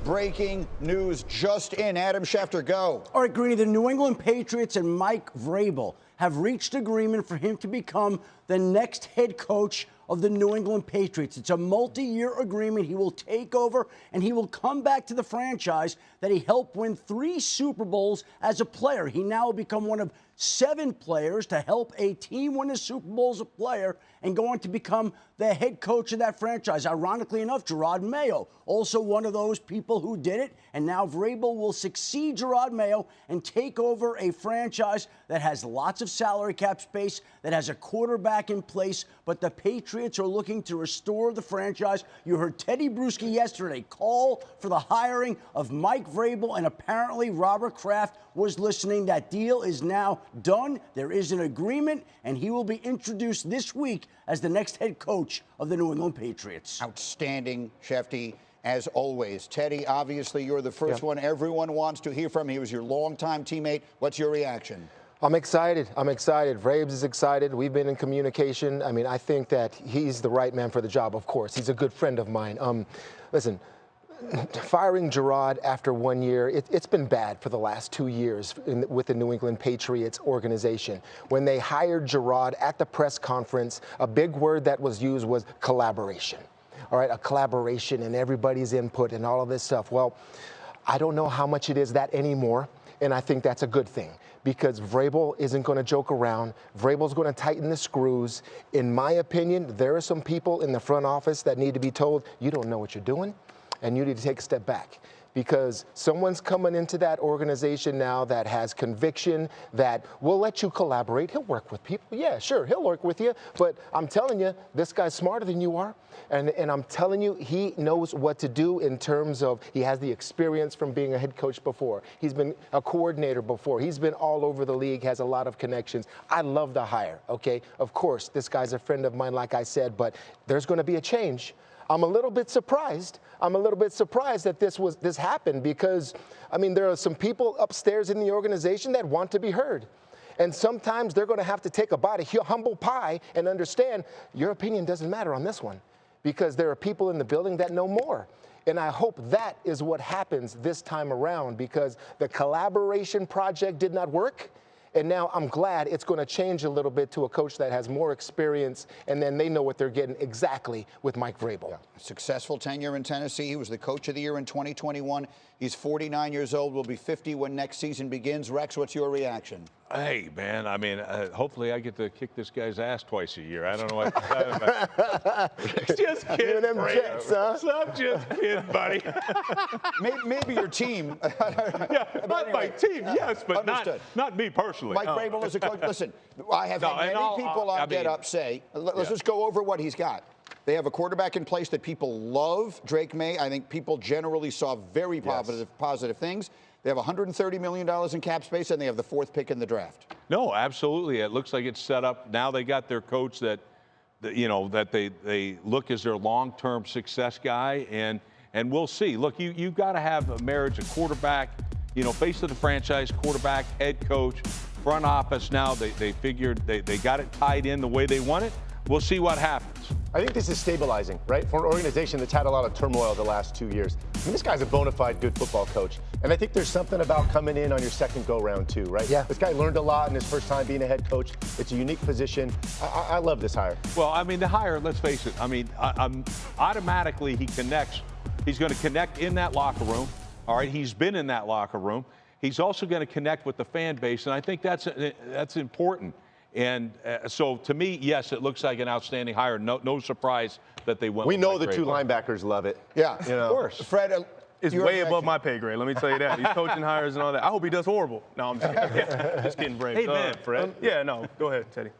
Breaking news just in. Adam Schefter, go. All right, Greeny, the New England Patriots and Mike Vrabel have reached agreement for him to become the next head coach of the New England Patriots. It's a multi-year agreement. He will take over, and he will come back to the franchise that he helped win 3 Super Bowls as a player. He now will become one of 7 players to help a team win a Super Bowl as a player and go on to become the head coach of that franchise. Ironically enough, Gerard Mayo, also one of those people who did it, and now Vrabel will succeed Gerard Mayo and take over a franchise that has lots of salary cap space, that has a quarterback in place, but the Patriots are looking to restore the franchise. You heard Teddy Bruschi yesterday call for the hiring of Mike Vrabel, and apparently Robert Kraft was listening. That deal is now done. There is an agreement, and he will be introduced this week as the next head coach of the New England Patriots. Outstanding, Shefty, as always. Teddy, obviously you're the first one everyone wants to hear from. He was your longtime teammate. What's your reaction? I'm excited. Vrabes is excited. We've been in communication. I mean, I think that he's the right man for the job, of course. He's a good friend of mine. Listen, firing Gerard after 1 year, it's been bad for the last 2 years with the New England Patriots organization. When they hired Gerard at the press conference, a big word that was used was collaboration. All right, a collaboration and everybody's input and all of this stuff. Well, I don't know how much it is that anymore, and I think that's a good thing because Vrabel isn't going to joke around. Vrabel's going to tighten the screws. In my opinion, there are some people in the front office that need to be told, you don't know what you're doing, and you need to take a step back because someone's coming into that organization now that has conviction, that will let you collaborate. He'll work with people. Yeah, sure, he'll work with you. But I'm telling you, this guy's smarter than you are. And I'm telling you, he knows what to do in terms of he has the experience from being a head coach before. He's been a coordinator before. He's been all over the league, has a lot of connections. I love the hire, okay? Of course, this guy's a friend of mine, like I said, but there's going to be a change. I'm a little bit surprised. That this happened because, I mean, there are some people upstairs in the organization that want to be heard. And sometimes they're going to have to take a bite of humble pie and understand your opinion doesn't matter on this one because there are people in the building that know more. And I hope that is what happens this time around because the collaboration project did not work. And now I'm glad it's going to change a little bit to a coach that has more experience, and then they know what they're getting exactly with Mike Vrabel. Yeah. Successful tenure in Tennessee. He was the coach of the year in 2021. He's 49 years old, will be 50 when next season begins. Rex, what's your reaction? Hey, man, I mean, hopefully I get to kick this guy's ass twice a year. I don't know what to tell about. Just kidding, them jets, huh? I'm just kidding, buddy. Maybe your team. Yeah, not anyway, my team, yes, but not me personally. Mike Vrabel is a coach. Listen, I have had many people on Get Up say, let's just go over what he's got. They have a quarterback in place that people love, Drake May. I think people generally saw very positive things. They have $130 million in cap space, and they have the 4th pick in the draft. No, absolutely. It looks like it's set up. Now they got their coach that they look as their long-term success guy, and we'll see. Look, you've got to have a marriage, a quarterback, face of the franchise, quarterback, head coach, front office. Now they figured they got it tied in the way they want it. We'll see what happens. I think this is stabilizing, right? For an organization that's had a lot of turmoil the last 2 years. I mean, this guy's a bona fide good football coach. And I think there's something about coming in on your second go-round, too, right? Yeah. This guy learned a lot in his first time being a head coach. It's a unique position. I love this hire. Well, I mean, the hire, let's face it, I mean, automatically he connects. He's going to connect in that locker room. All right, he's been in that locker room. He's also going to connect with the fan base, and I think that's important. And so, to me, yes, it looks like an outstanding hire. No surprise that they went. We know the 2 linebackers love it. Yeah, of course. Fred, it's way above my pay grade. Let me tell you that. He's coaching hires and all that. I hope he does horrible. No, I'm just kidding. Just kidding, Brave. Hey, man, Fred. Yeah, no, go ahead, Teddy.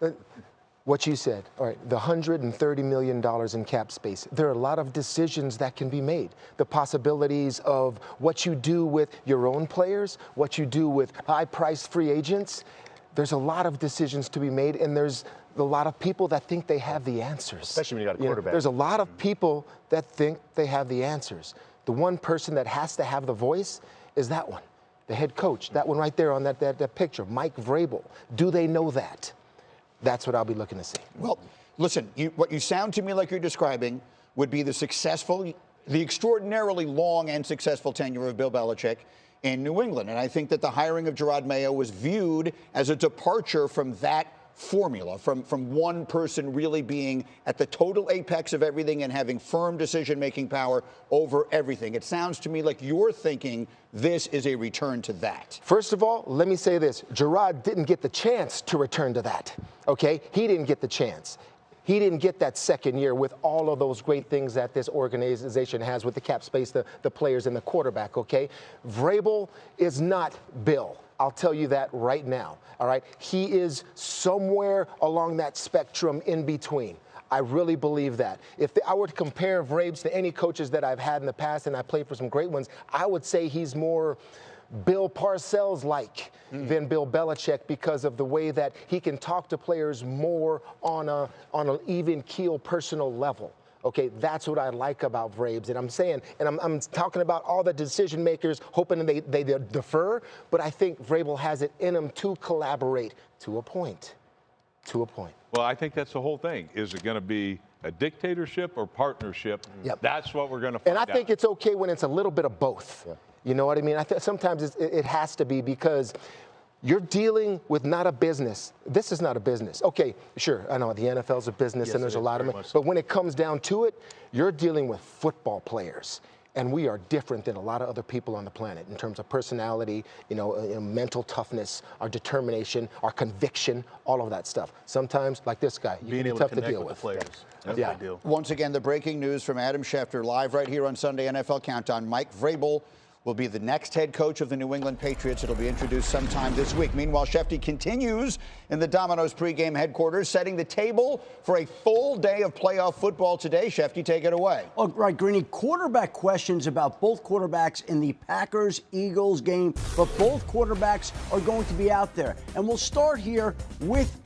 What you said, all right, the $130 million in cap space, there are a lot of decisions that can be made. The possibilities of what you do with your own players, what you do with high-priced free agents. There's a lot of decisions to be made, and there's a lot of people that think they have the answers. Especially when you got a quarterback. There's a lot of people that think they have the answers. The one person that has to have the voice is that one, the head coach, that one right there on that picture, Mike Vrabel. Do they know that? That's what I'll be looking to see. Well, listen, what you sound to me like you're describing would be the successful the extraordinarily long and successful tenure of Bill Belichick in New England. And I think that the hiring of Gerard Mayo was viewed as a departure from that formula, from one person really being at the total apex of everything and having firm decision-making power over everything. It sounds to me like you're thinking this is a return to that. First of all, let me say this. Gerard didn't get the chance to return to that, okay? He didn't get the chance. He didn't get that second year with all of those great things that this organization has with the cap space, the players, and the quarterback, okay? Vrabel is not Bill. I'll tell you that right now, all right? He is somewhere along that spectrum in between. I really believe that. If I were to compare Vrabel to any coaches that I've had in the past, and I played for some great ones, I would say he's more Bill Parcells-like than Bill Belichick because of the way that he can talk to players more on an even keel personal level. Okay, that's what I like about Vrabel. And I'm saying, and I'm talking about all the decision makers hoping they defer, but I think Vrabel has it in him to collaborate to a point. To a point. Well, I think that's the whole thing. Is it going to be a dictatorship or partnership? Yep. That's what we're going to find out. And I think it's okay when it's a little bit of both. Yeah. You know what I mean? I think sometimes it has to be because you're dealing with not a business. This is not a business. Okay, sure, I know the NFL's a business, yes, and there's a lot of money. But when it comes down to it, you're dealing with football players. And we are different than a lot of other people on the planet in terms of personality, mental toughness, our determination, our conviction, all of that stuff. Sometimes, like this guy, you can be tough to deal with. The players. That's yeah. a big deal. Once again, the breaking news from Adam Schefter, live right here on Sunday NFL Countdown. Mike Vrabel will be the next head coach of the New England Patriots. It'll be introduced sometime this week. Meanwhile, Schefter continues in the Domino's pregame headquarters, setting the table for a full day of playoff football today. Schefter, take it away. Oh, right, Greeny. Quarterback questions about both quarterbacks in the Packers-Eagles game, but both quarterbacks are going to be out there. And we'll start here with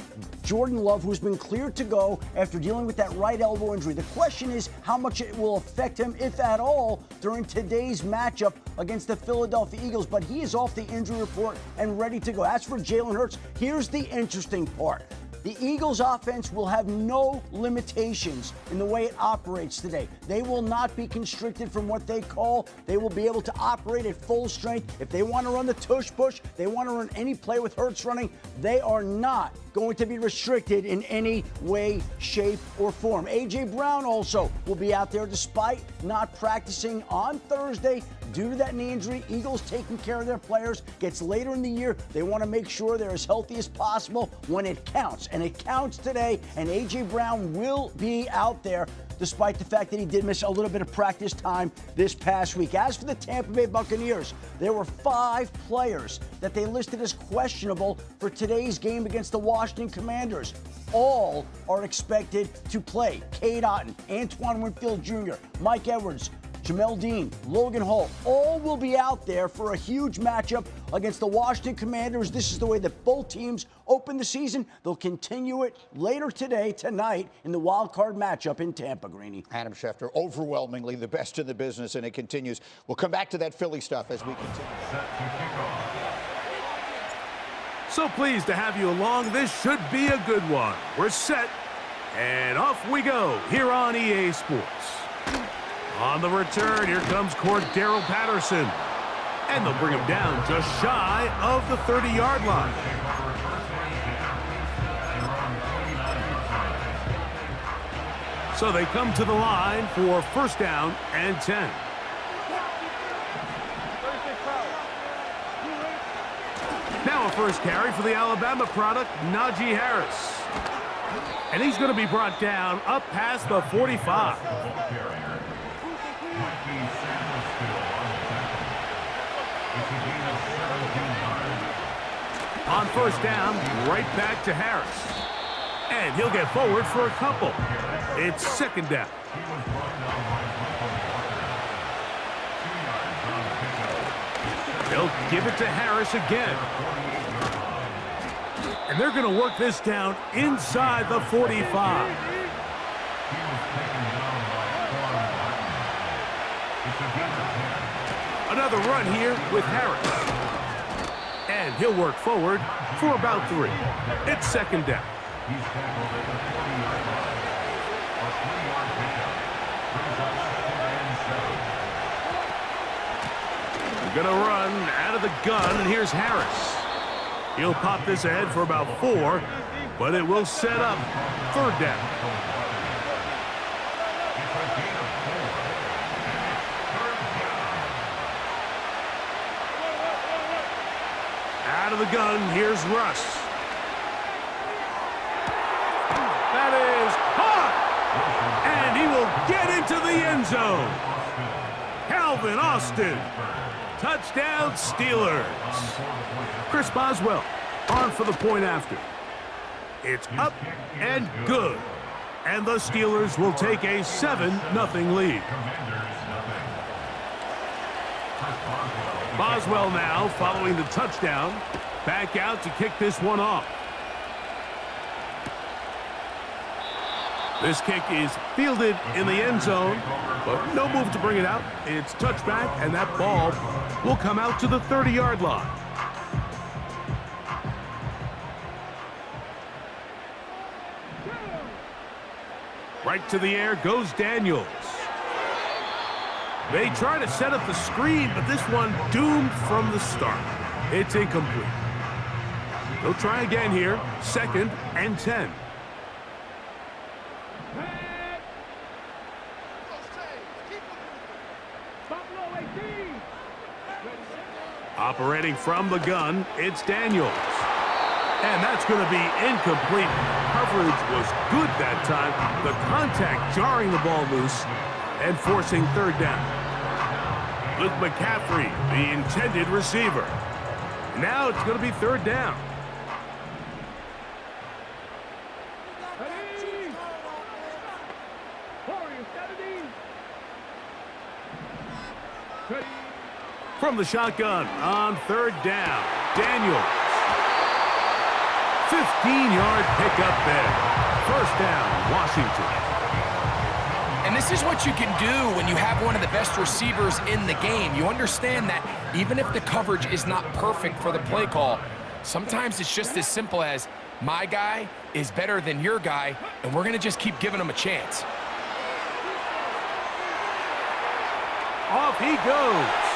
Jordan Love, who's been cleared to go after dealing with that right elbow injury. The question is how much it will affect him, if at all, during today's matchup against the Philadelphia Eagles. But he is off the injury report and ready to go. As for Jalen Hurts, here's the interesting part. The Eagles' offense will have no limitations in the way it operates today. They will not be constricted from what they call. They will be able to operate at full strength. If they want to run the tush-push, they want to run any play with Hurts running, they are not going to be restricted in any way, shape, or form. A.J. Brown also will be out there despite not practicing on Thursday due to that knee injury. Eagles taking care of their players. Gets later in the year, they want to make sure they're as healthy as possible when it counts. And it counts today, and A.J. Brown will be out there despite the fact that he did miss a little bit of practice time this past week. As for the Tampa Bay Buccaneers, there were 5 players that they listed as questionable for today's game against the Washington Commanders. All are expected to play. Cade Otton, Antoine Winfield Jr., Mike Edwards, Jamel Dean, Logan Hall, all will be out there for a huge matchup against the Washington Commanders. This is the way that both teams open the season. They'll continue it later today, tonight, in the wild card matchup in Tampa, Greeny. Adam Schefter, overwhelmingly the best in the business, and it continues. We'll come back to that Philly stuff as we continue. So pleased to have you along. This should be a good one. We're set, and off we go here on EA Sports. On the return, here comes Cordero Patterson. And they'll bring him down just shy of the 30-yard line. So they come to the line for first down and 10. Now a first carry for the Alabama product, Najee Harris. And he's going to be brought down up past the 45. On first down, right back to Harris. And he'll get forward for a couple. It's second down. They'll give it to Harris again. And they're going to work this down inside the 45. Another run here with Harris. And he'll work forward for about 3. It's second down. Gonna run out of the gun, and here's Harris. He'll pop this ahead for about 4, but it will set up 3rd down. Out of the gun, here's Russ. That is hot! And he will get into the end zone. Calvin Austin. Touchdown, Steelers. Chris Boswell on for the point after. It's up and good. And the Steelers will take a 7-0 lead. Boswell now following the touchdown. Back out to kick this one off. This kick is fielded in the end zone, but no move to bring it out. It's touchback, and that ball will come out to the 30-yard line. Right to the air goes Daniels. They try to set up the screen, but this one doomed from the start. It's incomplete. They'll try again here. 2nd and 10. Operating from the gun, it's Daniels. And that's going to be incomplete. Coverage was good that time. The contact jarring the ball loose and forcing 3rd down. Luke McCaffrey, the intended receiver. Now it's going to be 3rd down. From the shotgun on 3rd down, Daniels. 15-yard pickup there. 1st down, Washington. And this is what you can do when you have one of the best receivers in the game. You understand that even if the coverage is not perfect for the play call, sometimes it's just as simple as my guy is better than your guy, and we're going to just keep giving him a chance. Off he goes.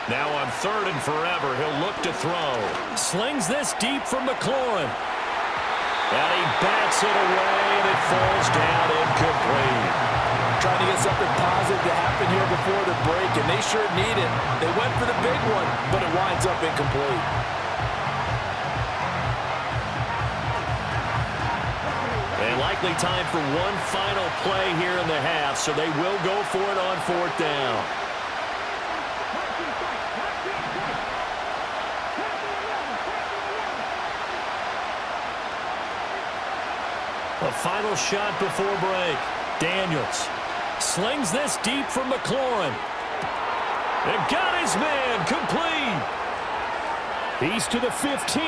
Now on 3rd and forever, he'll look to throw. Slings this deep from McLaurin. And he bats it away, and it falls down incomplete. Trying to get something positive to happen here before the break, and they sure need it. They went for the big one, but it winds up incomplete. And likely time for one final play here in the half, so they will go for it on 4th down. A final shot before break. Daniels slings this deep from McLaurin. And got his man complete. He's to the 15.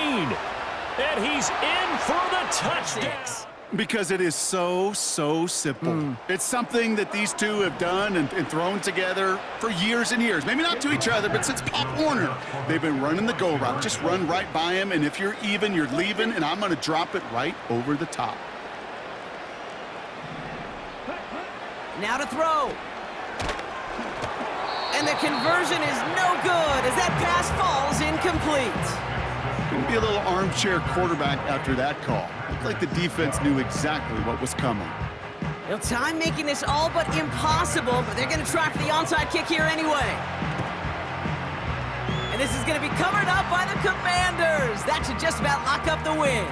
And he's in for the touchdown. Because it is so simple. It's something that these two have done and thrown together for years and years. Maybe not to each other, but since Pop Warner. They've been running the go route. Just run right by him, and if you're even, you're leaving, and I'm going to drop it right over the top. Now to throw. And the conversion is no good as that pass falls incomplete. Going to be a little armchair quarterback after that call. Looked like the defense knew exactly what was coming. Well, time making this all but impossible, but they're going to try for the onside kick here anyway. And this is going to be covered up by the Commanders. That should just about lock up the win.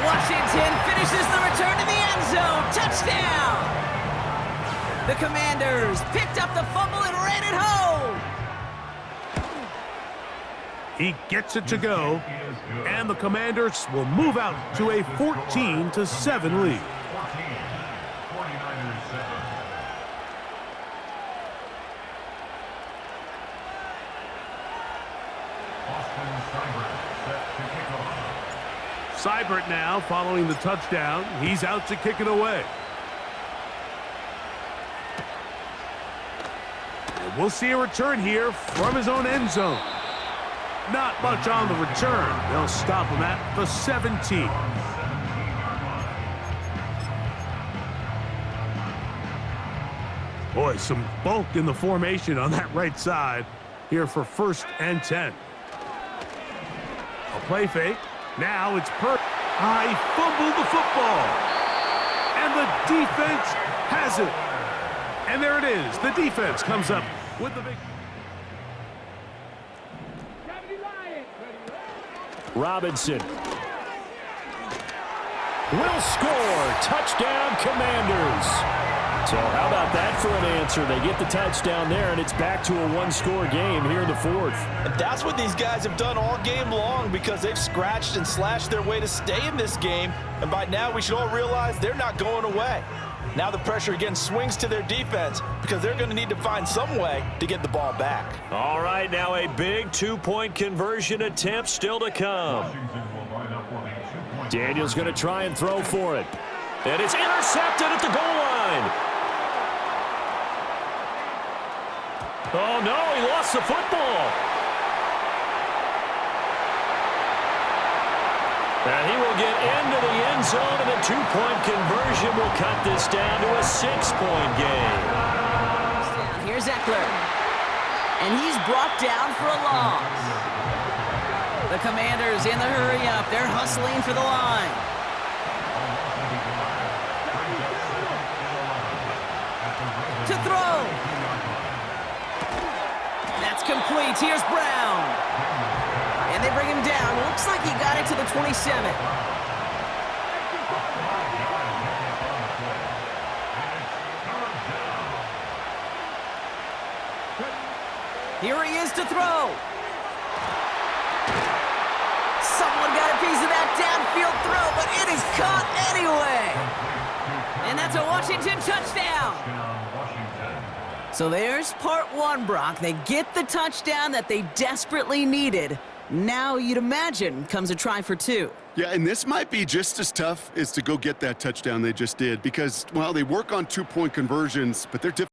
Washington finishes the return to the end zone. Touchdown! The Commanders picked up the fumble and ran it home. He gets it to go, and the Commanders will move out to a 14-7 lead. Seibert now following the touchdown. He's out to kick it away. And we'll see a return here from his own end zone. not much on the return. They'll stop him at the 17. Boy, some bulk in the formation on that right side here for 1st and 10. A play fake. Now it's I fumbled the football. And the defense has it. And there it is. The defense comes up with the big... Robinson will score. Touchdown, Commanders. So how about that for an answer? They get the touchdown there, and it's back to a one-score game here in the 4th. And that's what these guys have done all game long because they've scratched and slashed their way to stay in this game. And by now, we should all realize they're not going away. Now the pressure again swings to their defense because they're going to need to find some way to get the ball back. All right, now a big 2-point conversion attempt still to come. Daniels going to try and throw for it. And it's intercepted at the goal line. Oh, no, he lost the football. And he will get into the end zone, and a 2-point conversion will cut this down to a 6-point game. Here's Eckler. And he's brought down for a loss. The Commanders in the hurry up. They're hustling for the line. To throw. That's complete. Here's Brown. And they bring him down. Looks like he got it to the 27. Here he is to throw. Someone got a piece of that downfield throw, but it is caught anyway. And that's a Washington touchdown. So there's part 1, Brock. They get the touchdown that they desperately needed. Now, you'd imagine, comes a try for 2. Yeah, and this might be just as tough as to go get that touchdown they just did because, well, they work on 2-point conversions, but they're difficult.